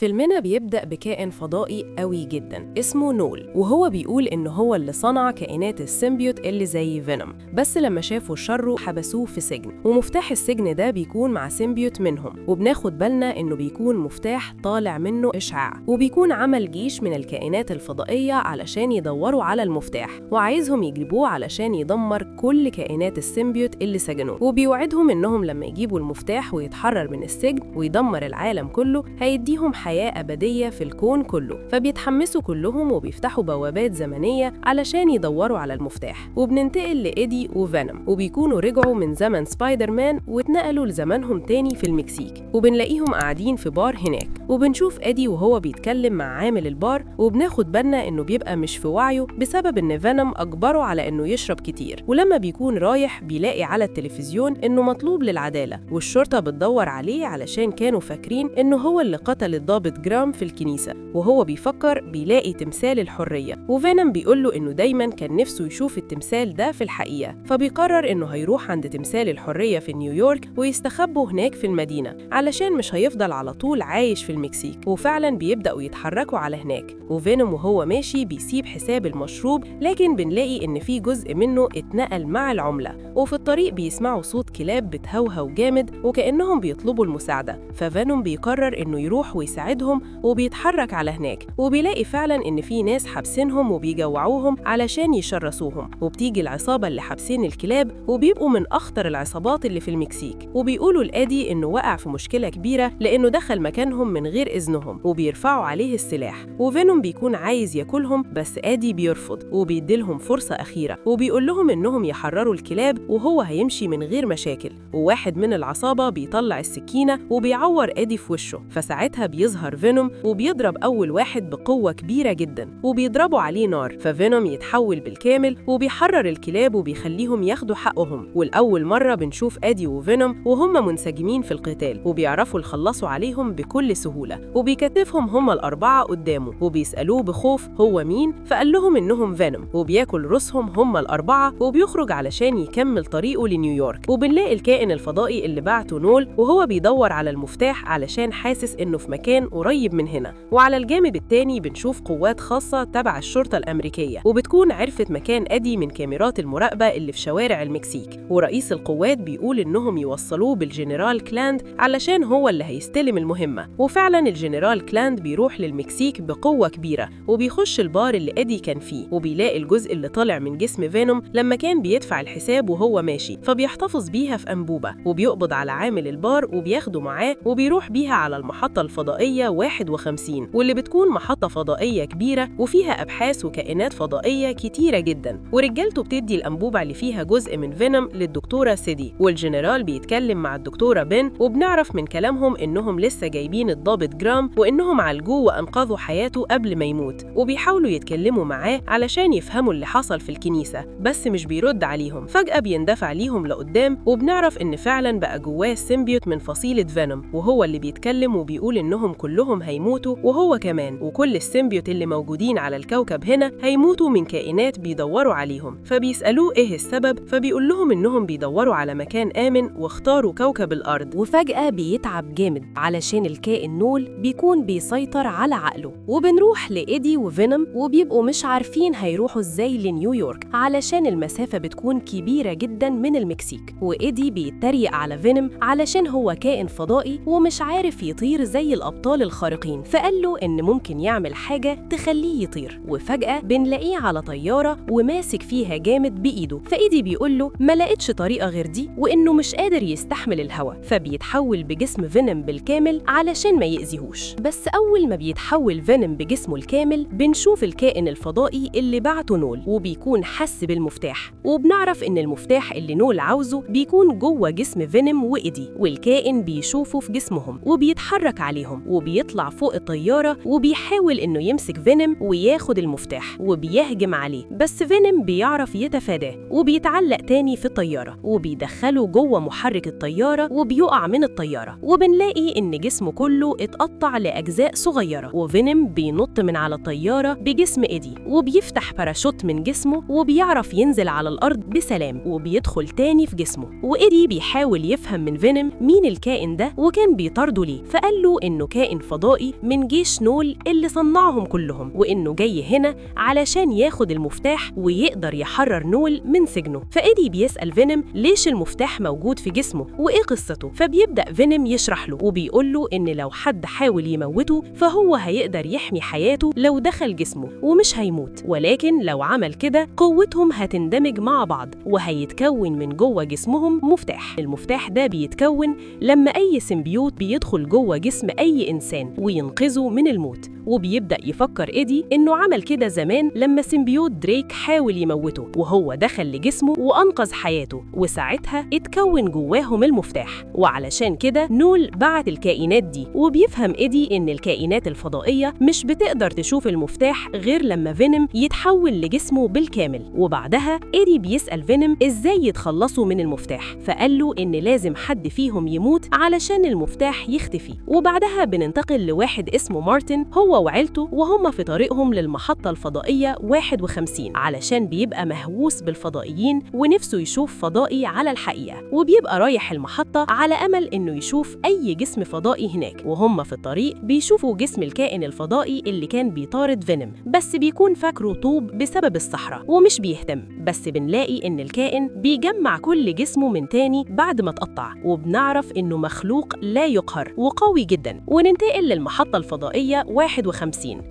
فيلمنا بيبدأ بكائن فضائي قوي جدا اسمه نول، وهو بيقول إن هو اللي صنع كائنات السيمبيوت اللي زي فينوم، بس لما شافوا شره حبسوه في سجن، ومفتاح السجن ده بيكون مع سيمبيوت منهم، وبناخد بالنا إنه بيكون مفتاح طالع منه إشعاع، وبيكون عمل جيش من الكائنات الفضائية علشان يدوروا على المفتاح، وعايزهم يجيبوه علشان يدمر كل كائنات السيمبيوت اللي سجنوه، وبيوعدهم إنهم لما يجيبوا المفتاح ويتحرر من السجن ويدمر العالم كله هيديهم حياة أبدية في الكون كله. فبيتحمسوا كلهم وبيفتحوا بوابات زمنية علشان يدوروا على المفتاح، وبننتقل لإيدي وفينوم، وبيكونوا رجعوا من زمن سبايدر مان واتنقلوا لزمانهم تاني في المكسيك، وبنلاقيهم قاعدين في بار هناك، وبنشوف إيدي وهو بيتكلم مع عامل البار، وبناخد بالنا إنه بيبقى مش في وعيه بسبب إن فينوم أجبره على إنه يشرب كتير. ولما بيكون رايح بيلاقي على التلفزيون إنه مطلوب للعدالة، والشرطة بتدور عليه علشان كانوا فاكرين إنه هو اللي قتل الضابط جرام في الكنيسة، وهو بيفكر بيلاقي تمثال الحرية، وفينوم بيقوله إنه دايماً كان نفسه يشوف التمثال ده في الحقيقة، فبيقرر إنه هيروح عند تمثال الحرية في نيويورك ويستخبوا هناك في المدينة علشان مش هيفضل على طول عايش في المكسيك. وفعلاً بيبدأوا يتحركوا على هناك، وفينوم وهو ماشي بيسيب حساب المشروب، لكن بنلاقي إن في جزء منه اتنقل مع العملة، وفي الطريق بيسمعوا صوت كلاب بتهوهو جامد وكأنهم بيطلبوا المساعدة، ففينوم بيقرر إنه يروح ويساعدهم، وبيتحرك على هناك، وبيلاقي فعلاً إن في ناس حابسينهم وبيجوعوهم علشان يشرسوهم، وبتيجي العصابة اللي حابسين الكلاب وبيبقوا من أخطر العصابات اللي في المكسيك، وبيقولوا لإيدي إنه وقع في مشكلة كبيرة لأنه دخل مكانهم من غير إذنهم، وبيرفعوا عليه السلاح، وفينوم بيكون عايز ياكلهم بس إيدي بيرفض، وبيديلهم فرصة أخيرة، وبيقول لهم إنهم يحرروا الكلاب وهو هيمشي من غير مشاكل. وواحد من العصابة بيطلع السكينة وبيعور إيدي في وشه، فساعتها بيظهر فينوم وبيضرب أول واحد بقوة كبيرة جدا، وبيضربوا عليه نار، ففينوم يتحول بالكامل وبيحرر الكلاب وبيخليهم ياخدوا حقهم. والأول مرة بنشوف إيدي وفينوم وهم منسجمين في القتال، وبيعرفوا يخلصوا عليهم بكل سهولة، وبيكتفهم هم الأربعة قدامه، وبيسألوه بخوف هو مين، فقال لهم إنهم فينوم، وبياكل رؤوسهم هم الأربعة، وبيخرج علشان يكمل طريقه لنيويورك. وبنلاقي الكائن الفضائي اللي بعته نول وهو بيدور على المفتاح علشان حاسس إنه في مكان قريب من هنا. وعلى الجانب التاني بنشوف قوات خاصة تبع الشرطة الأمريكية، وبتكون عرفت مكان إيدي من كاميرات المراقبة اللي في شوارع المكسيك، ورئيس القوات بيقول إنهم يوصلوه بالجنرال كلاند علشان هو اللي هيستلم المهمة. وفعلا الجنرال كلاند بيروح للمكسيك بقوة كبيرة، وبيخش البار اللي إيدي كان فيه، وبيلاقي الجزء اللي طالع من جسم فينوم لما كان بيدفع الحساب وهو ماشي، فبيحتفظ بيها في أنبوبة، وبيقبض على عامل البار وبياخده معاه، وبيروح بيها على المحطة الفضائية 51، واللي بتكون محطة فضائية كبيرة وفيها أبحاث وكائنات فضائية كتيرة جدا. ورجالته بتدي الأنبوبة اللي فيها جزء من فينوم للدكتورة سيدي، والجنرال بيتكلم مع الدكتورة بن، وبنعرف من كلامهم إنهم لسه جايبين الضابط جرام وإنهم عالجوه وأنقذوا حياته قبل ما يموت، وبيحاولوا يتكلموا معاه علشان يفهموا اللي حصل في الكنيسة، بس مش بيرد عليهم. فجأة بيندفع ليهم لقدام، وبنعرف إن فعلا بقى جواه سيمبيوت من فصيلة فينوم، وهو اللي بيتكلم وبيقول إنهم كلهم هيموتوا، وهو كمان، وكل السيمبيوت اللي موجودين على الكوكب هنا هيموتوا من كائنات بيدوروا عليهم. فبيسألوه إيه السبب، فبيقول لهم إنهم بيدوروا على مكان آمن واختاروا كوكب الأرض. وفجأة بيتعب جامد علشان الكائن نول بيكون بيسيطر على عقله، وبنروح لإيدي وفينوم وبيبقوا مش عارفين هيروحوا إزاي لنيويورك علشان المسافة بتكون كبيرة جدا من المكسيك، وإيدي بيتريق على فينوم علشان هو كائن فضائي ومش عارف يطير زي الأبطال الخارقين، فقال له إن ممكن يعمل حاجة تخليه يطير. وفجأة بنلاقيه على طيارة وماسك فيها جامد بإيده، فإيدي بيقول له ما لقيتش طريقة غير دي، وإنه مش قادر يستحمل الهواء، فبيتحول بجسم فينوم بالكامل علشان ما يأذيهوش. بس أول ما بيتحول فينوم بجسمه الكامل بنشوف الكائن الفضائي اللي بعته نول، وبيكون حس بالمفتاح، وبنعرف إن المفتاح اللي نول عاوزه بيكون جوه جسم فينوم وإيدي، والكائن بيشوفه في جسمهم وبيتحرك عليهم، وبيطلع فوق الطيارة وبيحاول إنه يمسك فينوم وياخد المفتاح وبيهجم عليه، بس فينوم بيعرف يتفاداه وبيتعلق تاني في الطيارة، وبيدخله جوه محرك الطيارة وبيقع من الطيارة، وبنلاقي إن جسمه كله اتقطع لأجزاء صغيرة، وفينوم بينط من على الطيارة بجسم إيدي وبيفتح باراشوت من جسمه وبيعرف ينزل على الأرض بسلام، وبيدخل تاني في جسمه. وإيدي بيحاول يفهم من فينوم مين الكائن ده وكان بيطارده ليه، فقال له إنه كائن كائن فضائي من جيش نول اللي صنعهم كلهم، وإنه جاي هنا علشان ياخد المفتاح ويقدر يحرر نول من سجنه. فإيدي بيسأل فينوم ليش المفتاح موجود في جسمه وإيه قصته، فبيبدأ فينوم يشرح له وبيقول له إن لو حد حاول يموته فهو هيقدر يحمي حياته لو دخل جسمه ومش هيموت، ولكن لو عمل كده قوتهم هتندمج مع بعض وهيتكون من جوه جسمهم مفتاح. المفتاح ده بيتكون لما أي سيمبيوت بيدخل جوه جسم أي إنسان وينقذه من الموت. وبيبدأ يفكر إيدي إنه عمل كده زمان لما سيمبيوت دريك حاول يموته وهو دخل لجسمه وأنقذ حياته، وساعتها اتكون جواهم المفتاح. وعلشان كده نول بعت الكائنات دي، وبيفهم إيدي إن الكائنات الفضائية مش بتقدر تشوف المفتاح غير لما فينوم يتحول لجسمه بالكامل. وبعدها إيدي بيسأل فينوم إزاي يتخلصوا من المفتاح، فقال له إن لازم حد فيهم يموت علشان المفتاح يختفي. وبعدها بننتقل لواحد اسمه مارتن، هو وعيلته وهم في طريقهم للمحطة الفضائية 51 علشان بيبقى مهووس بالفضائيين ونفسه يشوف فضائي على الحقيقة، وبيبقى رايح المحطة على أمل إنه يشوف أي جسم فضائي هناك. وهم في الطريق بيشوفوا جسم الكائن الفضائي اللي كان بيطارد فينوم، بس بيكون فاكره طوب بسبب الصحراء ومش بيهتم. بس بنلاقي إن الكائن بيجمع كل جسمه من تاني بعد ما تقطع، وبنعرف إنه مخلوق لا يقهر وقوي جدا. وننتقل للمحطة الفضائية 51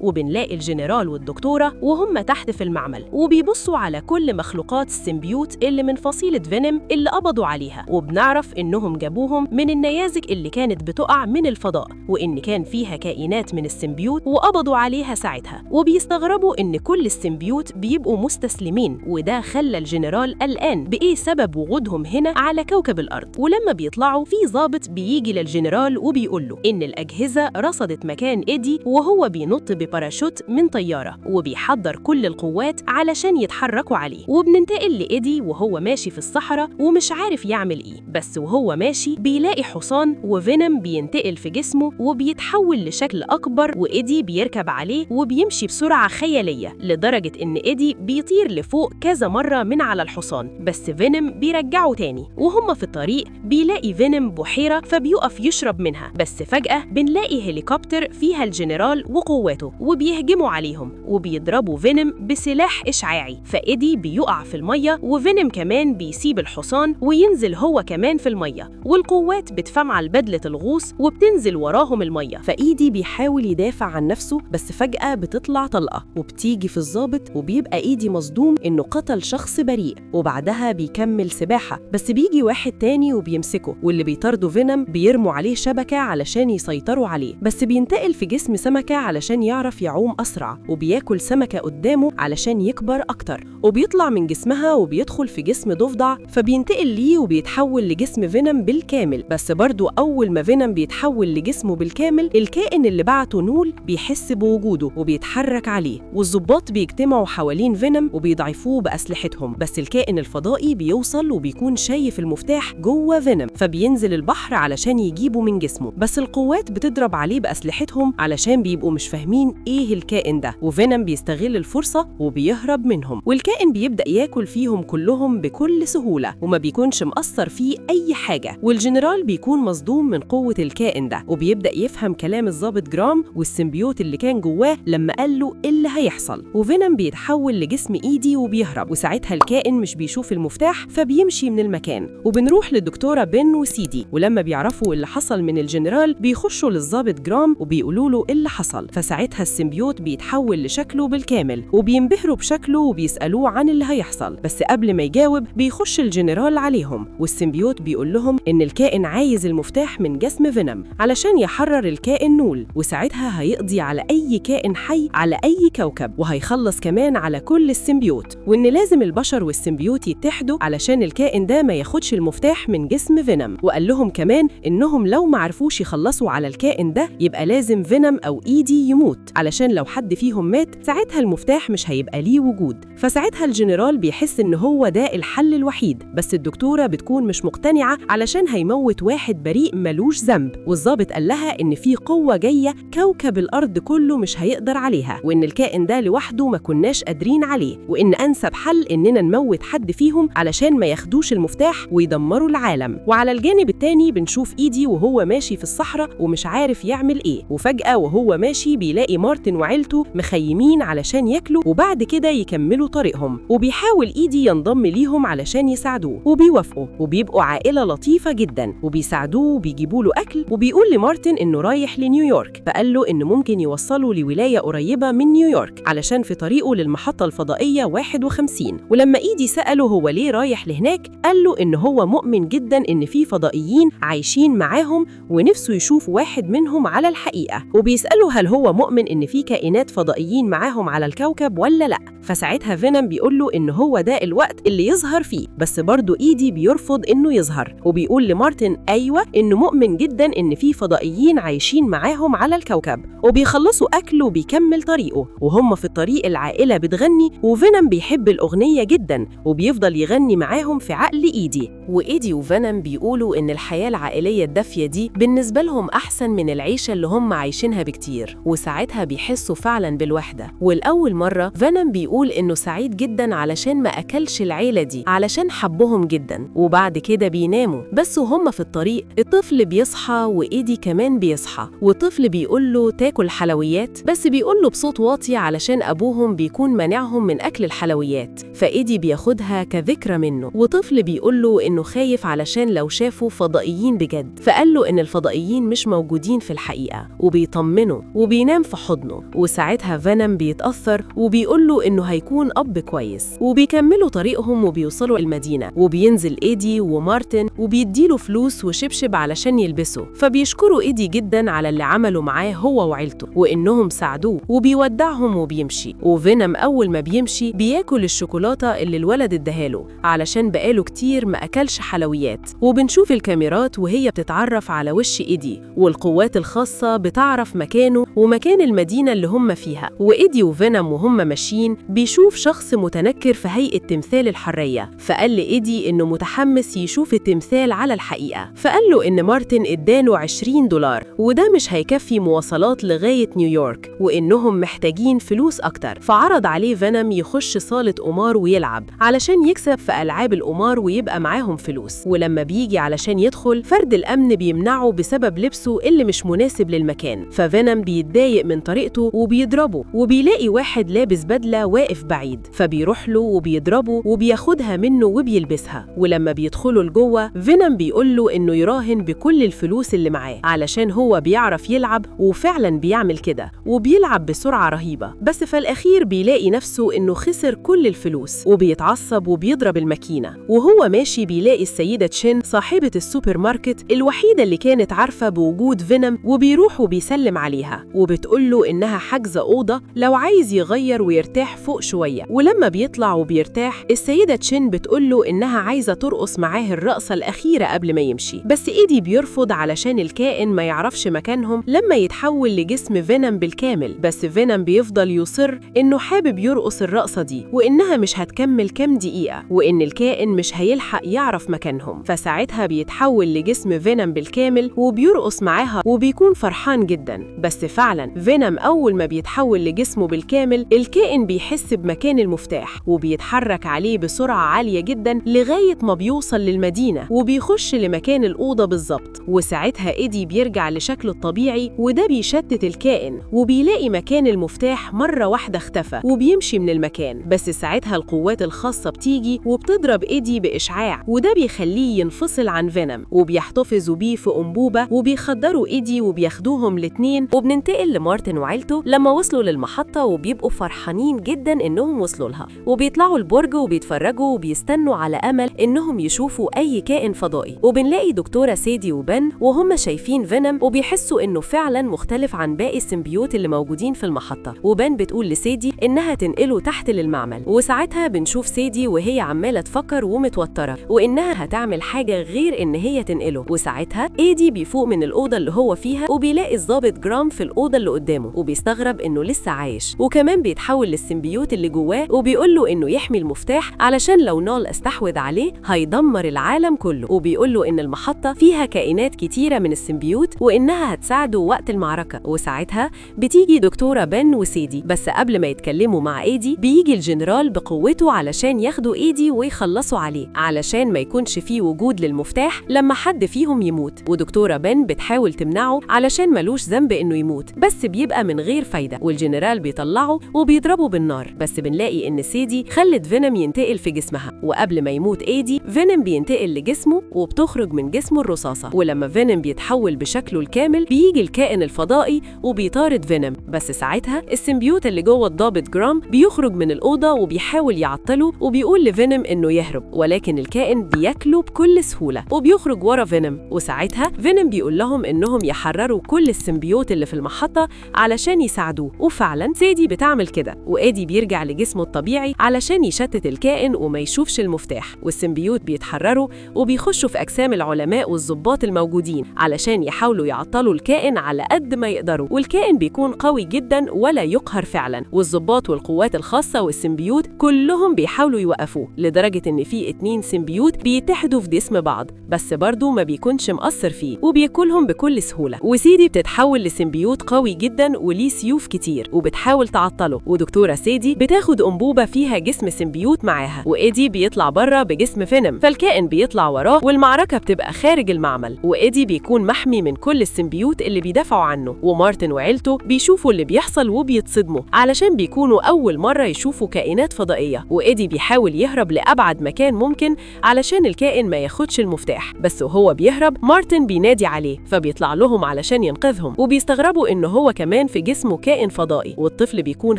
وبنلاقي الجنرال والدكتورة وهم تحت في المعمل وبيبصوا على كل مخلوقات السيمبيوت اللي من فصيلة فينوم اللي قبضوا عليها. وبنعرف إنهم جابوهم من النيازك اللي كانت بتقع من الفضاء، وإن كان فيها كائنات من السيمبيوت وقبضوا عليها ساعتها. وبيستغربوا إن كل السيمبيوت بيبقوا مستسلمين، وده خلى الجنرال قلقان بإيه سبب وجودهم هنا على كوكب الأرض. ولما بيطلعوا في ضابط بيجي للجنرال وبيقول له إن الأجهزة رصدت مكان إيدي وهو بينط بباراشوت من طيارة وبيحضر كل القوات علشان يتحركوا عليه. وبننتقل لإيدي وهو ماشي في الصحراء ومش عارف يعمل إيه، بس وهو ماشي بيلاقي حصان وفينوم بينتقل في جسمه وبيتحول لشكل أكبر، وإيدي بيركب عليه وبيمشي بسرعة خيالية لدرجة إن إيدي بيطير لفوق كذا مرة من على الحصان، بس فينوم بيرجعه تاني. وهم في الطريق بيلاقي فينوم بحيرة فبيقف يشرب منها، بس فجأة بنلاقي هليكوبتر فيها الجنرال وقواته وبيهجموا عليهم وبيضربوا فينوم بسلاح إشعاعي، فإيدي بيقع في المية وفينوم كمان بيسيب الحصان وينزل هو كمان في المية، والقوات بتفعل بدلة الغوص وبتنزل وراهم المية. فإيدي بيحاول يدافع عن نفسه، بس فجأة بتطلع طلقة وبتيجي في الضابط وبيبقى إيدي مصدوم إنه قتل شخص بريء، وبعدها بيكمل سباحة. بس بيجي واحد تاني وبيمسكه، واللي بيطارده فينوم بيرموا عليه شبكة علشان يسيطروا عليه، بس بينتقل في جسم سمكة علشان يعرف يعوم أسرع، وبياكل سمكة قدامه علشان يكبر أكتر، وبيطلع من جسمها وبيدخل في جسم ضفدع فبينتقل ليه وبيتحول لجسم فينوم بالكامل. بس برضو أول ما فينوم بيتحول لجسمه بالكامل، الكائن اللي بعته نول بيحس بوجوده وبيتحرك عليه، والضباط بيجتمعوا حوالين فينوم وبيضعفوه بأسلحتهم. بس الكائن الفضائي بيوصل وبيكون شايف المفتاح جوه فينوم، فبينزل البحر علشان يجيبه من جسمه، بس القوات بتضرب عليه بأسلحتهم علشان بيبقوا مش فاهمين إيه الكائن ده، وفينوم بيستغل الفرصة وبيهرب منهم، والكائن بيبدأ ياكل فيهم كلهم بكل سهولة وما بيكونش مأثر فيه أي حاجة. والجنرال بيكون مصدوم من قوة الكائن ده، وبيبدأ يفهم كلام الضابط جرام والسيمبيوت اللي كان جواه لما قال له إيه اللي هيحصل. وفينوم بيتحول لجسم إيدي وبيهرب، وساعتها الكائن مش بيشوف المفتاح فبيمشي من المكان. وبنروح للدكتورة بن وسيدي، ولما بيعرفوا اللي حصل من الجنرال بيخشوا للضابط جرام وبيقولوا له إيه اللي حصل، فساعتها السيمبيوت بيتحول لشكله بالكامل وبينبهروا بشكله وبيسألوه عن اللي هيحصل. بس قبل ما يجاوب بيخش الجنرال عليهم، والسيمبيوت بيقول لهم إن الكائن عايز المفتاح من جسم فينوم علشان يحرر الكائن نول، وساعتها هيقضي على أي كائن حي على أي كوكب، وهيخلص كمان على كل السيمبيوت، وإن لازم البشر والسيمبيوت يتحدوا علشان الكائن ده ما ياخدش المفتاح من جسم فينوم. وقال لهم كمان إنهم لو ما عرفوش يخلصوا على الكائن ده يبقى لازم فينوم أو إيدي يموت، علشان لو حد فيهم مات ساعتها المفتاح مش هيبقى ليه وجود. فساعتها الجنرال بيحس إن هو ده الحل الوحيد، بس الدكتورة بتكون مش مقتنعة علشان هيموت واحد بريء ملوش ذنب، والضابط قال لها إن في قوة جاية كوكب الأرض كله مش هيقدر عليها، وإن الكائن ده لوحده ما كناش قادرين عليه، وإن أنسب حل إننا نموت حد فيهم علشان ما ياخدوش المفتاح ويدمروا العالم. وعلى الجانب التاني بنشوف إيدي وهو ماشي في الصحراء ومش عارف عارف يعمل إيه. وفجأة وهو ماشي بيلاقي مارتن وعيلته مخيمين علشان ياكلوا وبعد كده يكملوا طريقهم، وبيحاول إيدي ينضم ليهم علشان يساعدوه وبيوافقوا، وبيبقوا عائلة لطيفة جدا وبيساعدوه وبيجيبوا له أكل. وبيقول لمارتن إنه رايح لنيويورك، فقال له إنه ممكن يوصله لولاية قريبة من نيويورك علشان في طريقه للمحطة الفضائية 51. ولما إيدي سأله هو ليه رايح لهناك، قال له إن هو مؤمن جدا إن في فضائيين عايشين معاهم ونفسه يشوف واحد منهم على الحقيقة، وبيسأله هل هو مؤمن إن في كائنات فضائيين معاهم على الكوكب ولا لأ. فساعتها فينوم بيقول له إن هو ده الوقت اللي يظهر فيه، بس برضه إيدي بيرفض إنه يظهر، وبيقول لمارتن أيوة إنه مؤمن جدا إن في فضائيين عايشين معاهم على الكوكب. وبيخلصوا أكل وبيكمل طريقه، وهم في الطريق العائلة بتغني، وفينوم بيحب الأغنية جدا وبيفضل يغني معاهم في عقل إيدي. وإيدي وفينوم بيقولوا إن الحياة العائلية الدافية دي بالنسبة لهم أحسن من العيشة اللي هم عايشينها بكتير، وساعتها بيحسوا فعلا بالوحدة. والأول مرة فينوم بيقول إنه سعيد جدا علشان ما أكلش العيلة دي علشان حبهم جدا. وبعد كده بيناموا، بس وهم في الطريق الطفل بيصحى وإيدي كمان بيصحى، والطفل بيقول له تاكل حلويات، بس بيقول له بصوت واطي علشان أبوهم بيكون مانعهم من أكل الحلويات. فإيدي بياخدها كذكرى منه، وطفل بيقول له إنه خايف علشان لو شافوا فضائيين بجد، فقال له إن الفضائيين مش موجودين في الحقيقة، وبيطمنه وبينام في حضنه. وساعتها فينوم بيتأثر وبيقول له إنه هيكون أب كويس. وبيكملوا طريقهم وبيوصلوا المدينة، وبينزل إيدي ومارتن وبيديله فلوس وشبشب علشان يلبسه، فبيشكروا إيدي جدا على اللي عمله معاه هو وعيلته وإنهم ساعدوه، وبيودعهم وبيمشي. وفينوم أول ما بيمشي بياكل الشوكولاتة اللي الولد اداهاله علشان بقاله كتير ما أكلش حلويات. وبنشوف الكاميرات وهي بتتعرف على وش إيدي، والقوات الخاصة بتعرف مكانه ومكان المدينة اللي هم فيها. وإيدي وفينوم وهم ماشيين بيشوف شخص متنكر في هيئة تمثال الحرية، فقال لإيدي إنه متحمس يشوف التمثال على الحقيقة. فقال له إن مارتن اداله 20 دولار، وده مش هيكفي مواصلات لغاية نيويورك، وإنهم محتاجين فلوس أكتر. فعرض عليه فينوم يخش صالة قمار ويلعب علشان يكسب في ألعاب القمار ويبقى معاهم فلوس. ولما بيجي علشان يدخل، فرد الأمن بيمنعه بسبب لبسه اللي مش مناسب للمكان، ففينوم بيتضايق من طريقته وبيضربه. وبيلاقي واحد لابس بدلة واقف بعيد، فبيروح له وبيضربه وبياخدها منه وبيلبسها. ولما بيدخلوا لجوه، فينوم بيقول له إنه يراهن بكل الفلوس اللي معاه علشان هو بيعرف يلعب، وفعلا بيعمل كده وبيلعب بسرعة رهيبة. بس في الأخير بيلاقي نفسه إنه خسر كل الفلوس، وبيتعصب وبيضرب الماكينة. وهو ماشي بيلاقي السيدة تشين صاحبة السوبر ماركت الوحيدة اللي كانت عارفة بوجود فينوم، وبيروح وبيسلم عليها وبتقول له إنها حاجزة أوضة لو عايز يغير ويرتاح فوق شوية. ولما بيطلع وبيرتاح، السيدة تشين بتقول له إنها عايزة ترقص معاه الرقصة الأخيرة قبل ما يمشي، بس إيدي بيرفض علشان الكائن ما يعرفش مكانهم لما يتحول لجسم فينوم بالكامل. بس فينوم بيفضل يصر إنه حابب يرقص الرقصة دي، وإنها مش هتكمل كام دقيقة، وإن الكائن مش هيلحق يعرف مكانهم. فساعتها بيتحول لجسم فينوم بالكامل وبيرقص معاها وبيكون فرحان جدا. بس فعلا فينوم أول ما بيتحول لجسمه بالكامل، الكائن بيحس بمكان المفتاح وبيتحرك عليه بسرعة عالية جدا لغاية ما بيوصل للمدينة وبيخش لمكان الأوضة بالظبط. وساعتها إيدي بيرجع لشكله الطبيعي، وده بيشتت الكائن وبيلاقي مكان المفتاح مرة واحدة اختفى وبيمشي من المكان. بس ساعتها القوات الخاصة بتيجي وبتضرب إيدي بإشعاع، وده بيخليه ينفصل عن فينوم، وبيحتفظوا بيه في أنبوبة وبيخدروا إيدي وبياخدوهم الاتنين. وبننتقل لمارتن وعيلته لما وصلوا للمحطة، وبيبقوا فرحانين جدا إنهم وصلوا لها، وبيطلعوا البرج وبيتفرجوا وبيستنوا على أمل إنهم يشوفوا أي كائن فضائي. وبنلاقي دكتورة سيدي وبن وهم شايفين فينوم، وبيحسوا إنه فعلا مختلف عن باقي السيمبيوت اللي موجودين في المحطة. وبن بتقول لسيدي إنها تنقله تحت للمعمل، وساعتها بنشوف سيدي وهي عمالة تفكر ومتوترة وإنها هتعمل حاجة غير إن هي تنقله. وساعتها إيدي بيفوق من الأوضة اللي هو فيها، وبيلاقي الضابط جرام في الأوضة اللي قدامه، وبيستغرب إنه لسه عايش. وكمان بيتحول للسيمبيوت اللي جواه، وبيقول له إنه يحمي المفتاح علشان لو نول استحوذ عليه هيدمر العالم كله. وبيقول له إن المحطة فيها كائنات كتيرة من السيمبيوت وإنها هتساعده وقت المعركة. وساعتها بتيجي دكتورة بن وسيدي، بس قبل ما يتكلموا مع إيدي بيجي الجنرال بقوته علشان ياخدوا إيدي ويخلصوا عليه علشان ما يكونش فيه وجود للمفتاح لما حد فيهم يموت. ودكتورة بن بتحاول بتمنعه علشان ملوش ذنب إنه يموت، بس بيبقى من غير فايدة، والجنرال بيطلعه وبيضربه بالنار. بس بنلاقي إن سيدي خلت فينوم ينتقل في جسمها، وقبل ما يموت إيدي فينوم بينتقل لجسمه وبتخرج من جسمه الرصاصة. ولما فينوم بيتحول بشكله الكامل بيجي الكائن الفضائي وبيطارد فينوم، بس ساعتها السيمبيوت اللي جوه الضابط جرام بيخرج من الأوضة وبيحاول يعطله وبيقول لفينوم إنه يهرب، ولكن الكائن بياكله بكل سهولة وبيخرج ورا فينوم. وساعتها فينوم بيقول لهم إنهم يحرروا كل السيمبيوت اللي في المحطة علشان يساعدوه، وفعلا سيدي بتعمل كده، وإيدي بيرجع لجسمه الطبيعي علشان يشتت الكائن وما يشوفش المفتاح، والسيمبيوت بيتحرروا وبيخشوا في أجسام العلماء والضباط الموجودين علشان يحاولوا يعطلوا الكائن على قد ما يقدروا. والكائن بيكون قوي جدا ولا يقهر فعلا، والضباط والقوات الخاصة والسيمبيوت كلهم بيحاولوا يوقفوه، لدرجة إن في 2 سيمبيوت بيتحدوا في جسم بعض، بس برضه ما بيكونش مأثر فيه وبياكلهم بكل سهولة. وسيدي بتتحول لسيمبيوت قوي جدا وليه سيوف كتير وبتحاول تعطله، ودكتورة سيدي بتاخد أنبوبة فيها جسم سيمبيوت معاها، وإيدي بيطلع بره بجسم فينوم، فالكائن بيطلع وراه والمعركة بتبقى خارج المعمل، وإيدي بيكون محمي من كل السيمبيوت اللي بيدافعوا عنه. ومارتن وعيلته بيشوفوا اللي بيحصل وبيتصدموا علشان بيكونوا أول مرة يشوفوا كائنات فضائية، وإيدي بيحاول يهرب لأبعد مكان ممكن علشان الكائن ما ياخدش المفتاح، بس وهو بيهرب مارتن بينادي عليه فبيطلع لهم علشان ينقذهم، وبيستغربوا إنه هو كمان في جسمه كائن فضائي، والطفل بيكون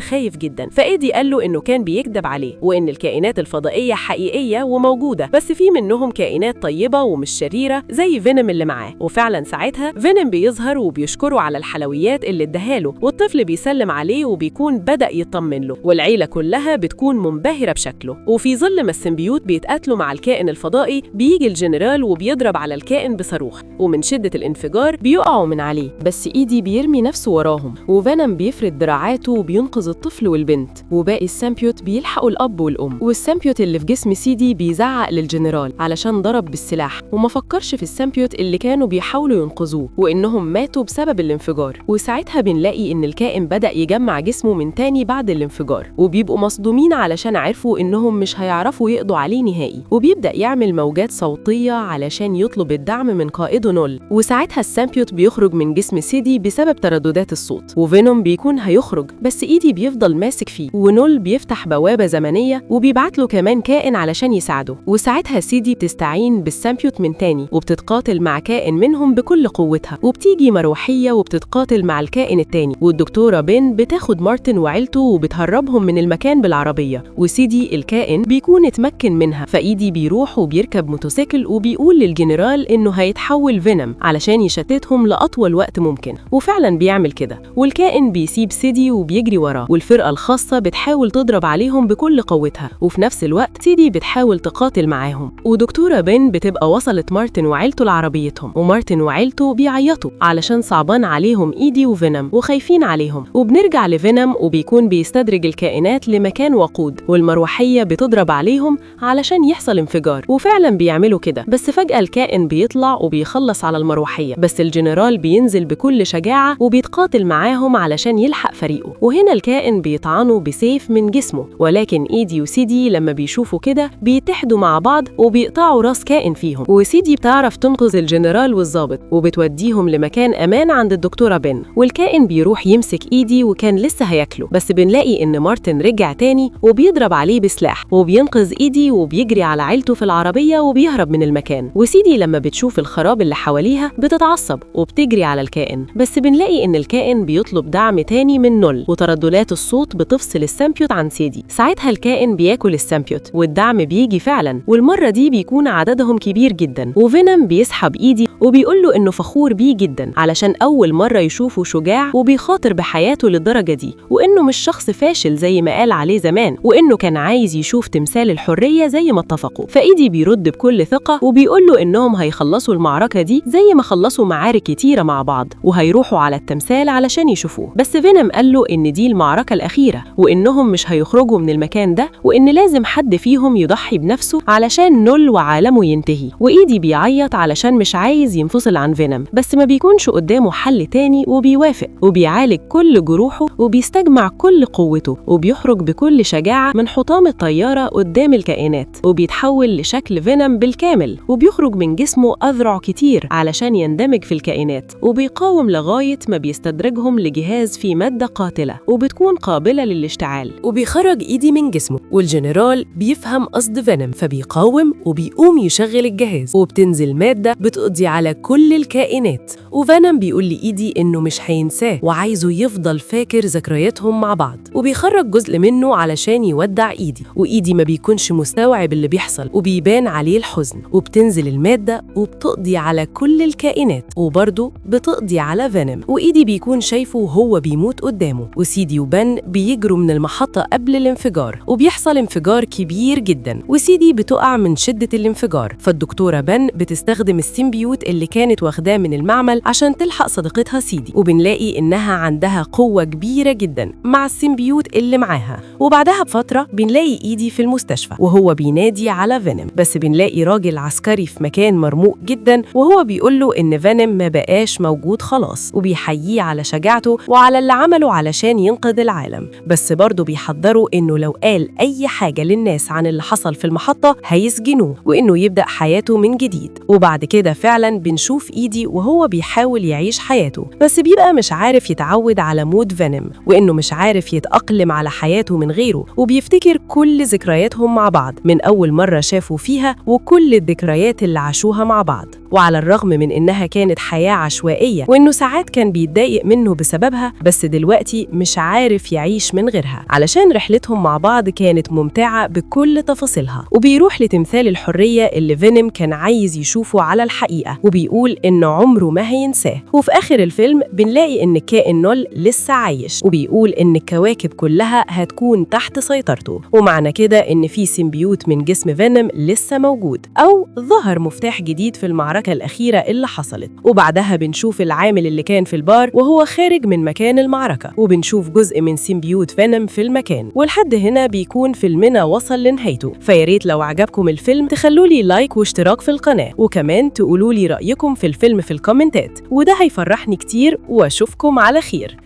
خايف جدا، فإيدي قال له إنه كان بيكذب عليه وإن الكائنات الفضائية حقيقية وموجودة، بس في منهم كائنات طيبة ومش شريرة زي فينوم اللي معاه. وفعلا ساعتها فينوم بيظهر وبيشكره على الحلويات اللي اداهاله، والطفل بيسلم عليه وبيكون بدأ يطمن له، والعيلة كلها بتكون منبهرة بشكله. وفي ظل ما السيمبيوت بيتقاتلوا مع الكائن الفضائي بيجي الجنرال وبيضرب على الكائن بصاروخ، ومن شدة الانفجار بيقعوا من عليه، بس إيدي بيرمي نفسه وراهم، وفينوم بيفرد دراعاته وبينقذ الطفل والبنت، وباقي السيمبيوت بيلحقوا الأب والأم. والسيمبيوت اللي في جسم سيدي بيزعق للجنرال علشان ضرب بالسلاح وما فكرش في السيمبيوت اللي كانوا بيحاولوا ينقذوه وإنهم ماتوا بسبب الانفجار. وساعتها بنلاقي إن الكائن بدأ يجمع جسمه من تاني بعد الانفجار، وبيبقوا مصدومين علشان عرفوا إنهم مش هيعرفوا يقضوا عليه نهائي، وبيبدأ يعمل موجات صوتية علشان يطلب الدعم من قائده نول. وساعتها السيمبيوت بيخرج من جسم سيدي بسبب ترددات الصوت، وفينوم بيكون هيخرج بس إيدي بيفضل ماسك فيه، ونول بيفتح بوابة زمنية وبيبعت له كمان كائن علشان يساعده. وساعتها سيدي بتستعين بالسيمبيوت من تاني وبتتقاتل مع كائن منهم بكل قوتها، وبتيجي مروحية وبتتقاتل مع الكائن التاني، والدكتورة بين بتاخد مارتن وعيلته وبتهربهم من المكان بالعربية، وسيدي الكائن بيكون اتمكن منها، فإيدي بيروح وبيركب موتوسيكل وبيقول للجنرال إنه هيتحول فينوم علشان يشتتهم لأطول وقت ممكن، وفعلا بيعمل كده، والكائن بيسيب سيدي وبيجري وراه، والفرقة الخاصة بتحاول تضرب عليهم بكل قوتها، وفي نفس الوقت سيدي بتحاول تقاتل معاهم. ودكتورة بين بتبقى وصلت مارتن وعيلته لعربيتهم، ومارتن وعيلته بيعيطوا علشان صعبان عليهم إيدي وفينوم وخايفين عليهم. وبنرجع لفينوم وبيكون بيستدرج الكائنات لمكان وقود، والمروحية بتضرب عليهم علشان يحصل انفجار، وفعلا بيعملوا كده، بس فجأة الكائن بيطلع وبيخلص على المروحية، بس الجنرال بينزل بكل شجاعة وبيتقاتل معاهم علشان يلحق فريقه، وهنا الكائن بيطعنه بسيف من جسمه، ولكن إيدي وسيدي لما بيشوفوا كده بيتحدوا مع بعض وبيقطعوا راس كائن فيهم، وسيدي بتعرف تنقذ الجنرال والضابط وبتوديهم لمكان أمان عند الدكتورة بين، والكائن بيروح يمسك إيدي وكان لسه هياكله، بس بنلاقي إن مارتن رجع تاني وبيضرب عليه بسلاح وبينقذ إيدي وبيجري على عيلته في العربية وبيهرب من المكان. وسيدي لما بتشوف الخراب اللي حواليها بتتعصب وبتجري على الكائن، بس بنلاقي إن الكائن بيطلب دعم تاني من نول، وترددات الصوت بتفصل السيمبيوت عن سيدي. ساعتها الكائن بياكل السيمبيوت والدعم بيجي فعلا، والمرة دي بيكون عددهم كبير جدا، وفينوم بيسحب إيدي وبيقول له إنه فخور بيه جدا علشان أول مرة يشوفه شجاع وبيخاطر بحياته للدرجة دي، وإنه مش شخص فاشل زي ما قال عليه زمان، وإنه كان عايز يشوف تمثال الحرية زي ما اتفقوا. فإيدي بيرد بكل ثقة وبيقول له إنهم هيخلصوا المعركة دي زي ما خلصوا معارك كتيرة مع بعض، وهيروحوا على التمثال علشان يشوفوه، بس فينوم قال له إن دي المعركة الأخيرة وإنهم مش هيخرجوا من المكان ده، وإن لازم حد فيهم يضحي بنفسه علشان نول وعالمه ينتهي. وإيدي بيعيط علشان مش عايز ينفصل عن فينوم، بس ما بيكونش قدامه حل تاني وبيوافق، وبيعالج كل جروحه وبيستجمع كل قوته، وبيخرج بكل شجاعة من حطام الطيارة قدام الكائنات، وبيتحول لشكل فينوم بالكامل، وبيخرج من جسمه أذرع كتير علشان يندمج في الكائنات، وبيقاوم لغاية ما بيستدرجهم لجهاز فيه مادة قاتلة وبتكون قابلة للاشتعال. وبيخرج إيدي من جسمه، والجنرال بيفهم قصد فينوم فبيقاوم وبيقوم يشغل الجهاز، وبتنزل مادة بتقضي على كل الكائنات. وفينوم بيقول لإيدي إنه مش هينساه وعايزه يفضل فاكر ذكرياتهم مع بعض، وبيخرج جزء منه علشان يودع إيدي، وإيدي ما بيكونش مستوعب اللي بيحصل وبيبان عليه الحزن. وبتنزل المادة وبتقضي على كل الكائنات، وبرضه بتقضي على فينوم، وإيدي بيكون شايفه وهو بيموت قدامه. وسيدي وبن بيجروا من المحطة قبل الانفجار، وبيحصل انفجار كبير جدا، وسيدي بتقع من شدة الانفجار. فالدكتورة بن بتستخدم السيمبيوت اللي كانت واخداه من المعمل عشان تلحق صديقتها سيدي، وبنلاقي إنها عندها قوة كبيرة جدا مع السيمبيوت اللي معاها. وبعدها بفترة بنلاقي إيدي في المستشفى وهو بينادي على فينوم، بس بنلاقي راجل عسكري في مكان مرموق جدا وهو بيقول له إن فينوم ما بقاش موجود خلاص، وبيحييه على شجاعته وعلى اللي عمله علشان ينقذ العالم. بس برضه بيحذره إنه لو قال أي حاجة للناس عن اللي حصل في المحطة هيسجنوه، وإنه يبدأ حياته من جديد. وبعد كده فعلا بنشوف إيدي وهو بيحاول يعيش حياته، بس بيبقى مش عارف يتعود على موت فينوم، وإنه مش عارف يتأقلم على حياته من غيره، وبيفتكر كل ذكرياتهم مع بعض من أول مرة شافوا فيها وكل الذكريات اللي عاشوها مع بعض. وعلى الرغم من إنها كانت حياة عشوائية وإنه ساعات كان بيتضايق منه بسببها، بس دلوقتي مش عارف يعيش من غيرها، علشان رحلتهم مع بعض كانت ممتعة بكل تفاصيلها. وبيروح لتمثال الحرية اللي فينوم كان عايز يشوفه على الحقيقة، وبيقول إنه عمره ما هينساه. وفي آخر الفيلم بنلاقي إن كائن نول لسه عايش، وبيقول إن الكواكب كلها هتكون تحت سيطرته، ومعنى كده إن في سيمبيوت من جسم فينوم لسه موجود، أو ظهر مفتاح جديد في المعركة الأخيرة اللي حصلت. وبعدها بنشوف العامل اللي كان في البار وهو خارج من مكان المعركة، وبنشوف جزء من سيمبيوت فينوم في المكان. ولحد هنا بيكون فيلمنا وصل لنهايته. فياريت لو عجبكم الفيلم تخلولي لايك واشتراك في القناة، وكمان تقولولي رأيكم في الفيلم في الكومنتات، وده هيفرحني كتير. واشوفكم على خير.